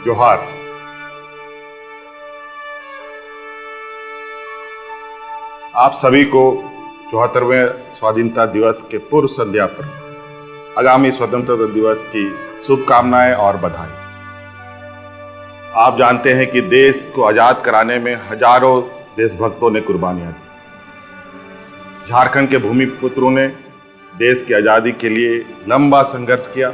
जोहार। आप सभी को 74वें स्वाधीनता दिवस के पूर्व संध्या पर आगामी स्वतंत्रता दिवस की शुभकामनाएं और बधाई। आप जानते हैं कि देश को आजाद कराने में हजारों देशभक्तों ने कुर्बानियां दी। झारखंड के भूमिपुत्रों ने देश की आज़ादी के लिए लंबा संघर्ष किया।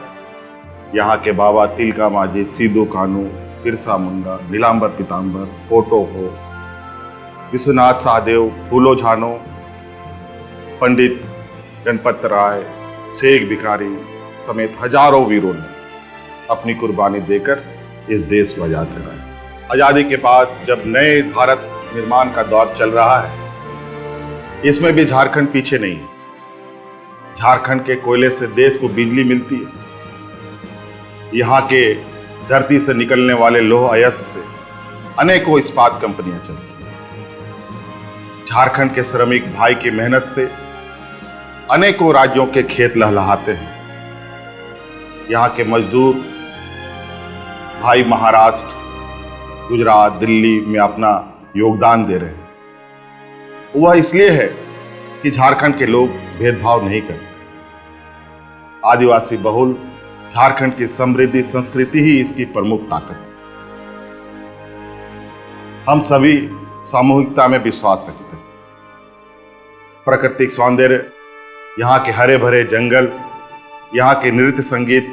यहाँ के बाबा तिलका मांझी, सिदो कान्हू, बिरसा मुंडा, नीलांबर पीताम्बर, पोटो हो, विश्वनाथ सहदेव, फूलो झानो, पंडित गणपत राय, शेख भिखारी समेत हजारों वीरों ने अपनी कुर्बानी देकर इस देश को आज़ाद कराया। आज़ादी के बाद जब नए भारत निर्माण का दौर चल रहा है, इसमें भी झारखंड पीछे नहीं है। झारखंड के कोयले से देश को बिजली मिलती है। यहाँ के धरती से निकलने वाले लौह अयस्क से अनेकों इस्पात कंपनियां चलती हैं। झारखंड के श्रमिक भाई की मेहनत से अनेकों राज्यों के खेत लहलहाते हैं। यहाँ के मजदूर भाई महाराष्ट्र, गुजरात, दिल्ली में अपना योगदान दे रहे हैं। वह इसलिए है कि झारखंड के लोग भेदभाव नहीं करते। आदिवासी बहुल झारखंड की समृद्धि संस्कृति ही इसकी प्रमुख ताकत है। हम सभी सामूहिकता में विश्वास रखते हैं। प्राकृतिक सौंदर्य, यहाँ के हरे भरे जंगल, यहाँ के नृत्य संगीत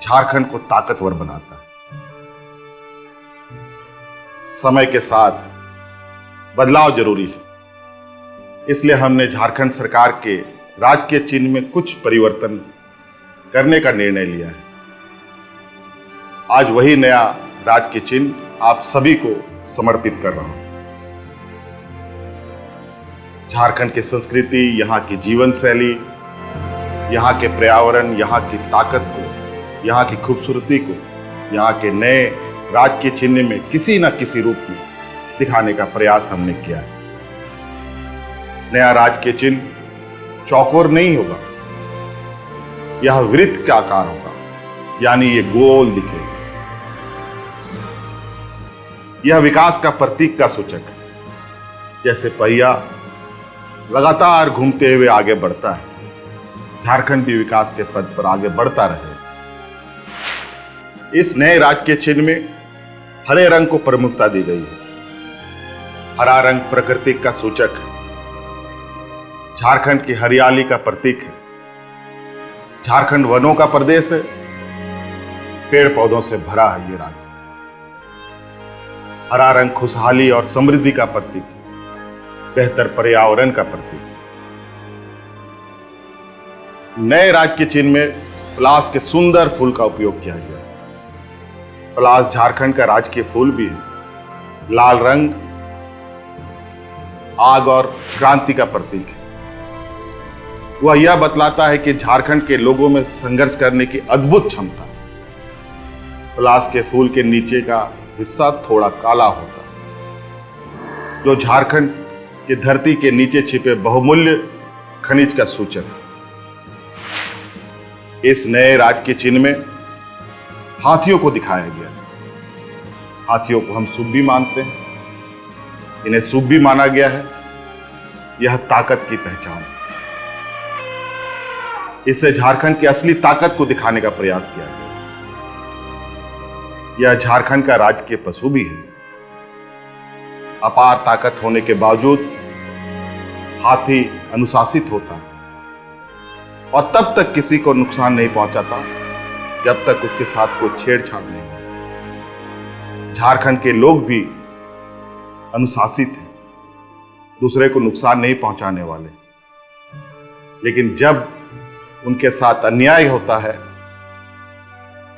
झारखंड को ताकतवर बनाता है। समय के साथ बदलाव जरूरी है, इसलिए हमने झारखंड सरकार के राजकीय चिन्ह में कुछ परिवर्तन करने का निर्णय लिया है। आज वही नया राजकीय चिन्ह आप सभी को समर्पित कर रहा हूं। झारखंड की संस्कृति, यहाँ की जीवन शैली, यहाँ के पर्यावरण, यहाँ की ताकत को, यहाँ की खूबसूरती को यहाँ के नए राजकीय चिन्ह में किसी न किसी रूप में दिखाने का प्रयास हमने किया है। नया राजकीय चिन्ह चौकोर नहीं होगा, यह वृत्त का आकार होगा, यानी ये गोल दिखेगा। यह विकास का प्रतीक का सूचक है। जैसे पहिया लगातार घूमते हुए आगे बढ़ता है, झारखंड भी विकास के पथ पर आगे बढ़ता रहे। इस नए राजकीय चिन्ह में हरे रंग को प्रमुखता दी गई है। हरा रंग प्रकृति का सूचक है, झारखंड की हरियाली का प्रतीक है। झारखंड वनों का प्रदेश है, पेड़ पौधों से भरा है ये राज्य। हरा रंग खुशहाली और समृद्धि का प्रतीक है, बेहतर पर्यावरण का प्रतीक है। नए राजकीय चिन्ह में पलाश के सुंदर फूल का उपयोग किया गया है। पलाश झारखंड का राजकीय फूल भी है। लाल रंग आग और क्रांति का प्रतीक है। वह यह बतलाता है कि झारखंड के लोगों में संघर्ष करने की अद्भुत क्षमता है। पलाश के फूल के नीचे का हिस्सा थोड़ा काला होता है, जो झारखंड की धरती के नीचे छिपे बहुमूल्य खनिज का सूचक है। इस नए राजकीय चिन्ह में हाथियों को दिखाया गया है। हाथियों को हम शुभ भी मानते हैं, इन्हें शुभ भी माना गया है। यह ताकत की पहचान है। इससे झारखंड की असली ताकत को दिखाने का प्रयास किया गया। यह झारखंड का राजकीय पशु भी है। अपार ताकत होने के बावजूद हाथी अनुशासित होता है और तब तक किसी को नुकसान नहीं पहुंचाता जब तक उसके साथ कोई छेड़छाड़ नहीं हो। झारखंड के लोग भी अनुशासित हैं, दूसरे को नुकसान नहीं पहुंचाने वाले। लेकिन जब उनके साथ अन्याय होता है,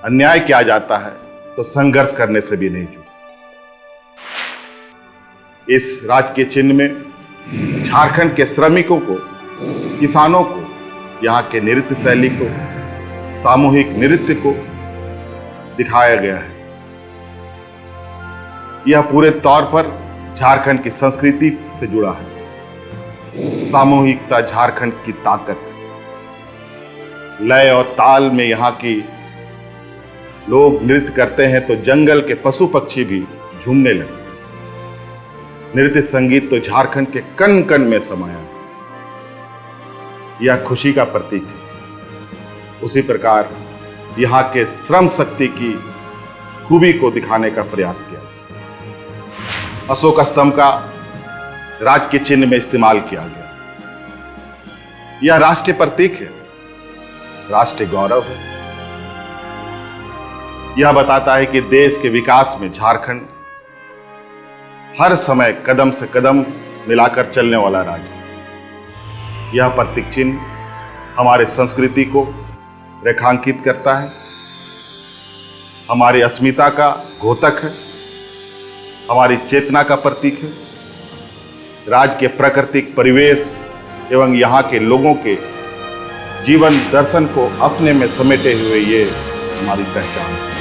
अन्याय किया जाता है, तो संघर्ष करने से भी नहीं चूकते। इस राजकीय चिन्ह में झारखंड के श्रमिकों को, किसानों को, यहाँ के नृत्य शैली को, सामूहिक नृत्य को दिखाया गया है। यह पूरे तौर पर झारखंड की संस्कृति से जुड़ा है। सामूहिकता झारखंड की ताकत है। लय और ताल में यहाँ की लोग नृत्य करते हैं तो जंगल के पशु पक्षी भी झूमने लगते। नृत्य संगीत तो झारखंड के कण कण में समाया है। यह खुशी का प्रतीक है। उसी प्रकार यहाँ के श्रम शक्ति की खूबी को दिखाने का प्रयास किया। अशोक स्तंभ का राज के चिन्ह में इस्तेमाल किया गया। यह राष्ट्रीय प्रतीक है, राष्ट्रीय गौरव है। यह बताता है कि देश के विकास में झारखंड हर समय कदम से कदम मिलाकर चलने वाला राज्य है। यह प्रतीक चिन्ह हमारे संस्कृति को रेखांकित करता है, हमारी अस्मिता का द्योतक है, हमारी चेतना का प्रतीक है। राज्य के प्राकृतिक परिवेश एवं यहाँ के लोगों के जीवन दर्शन को अपने में समेटे हुए ये हमारी पहचान है।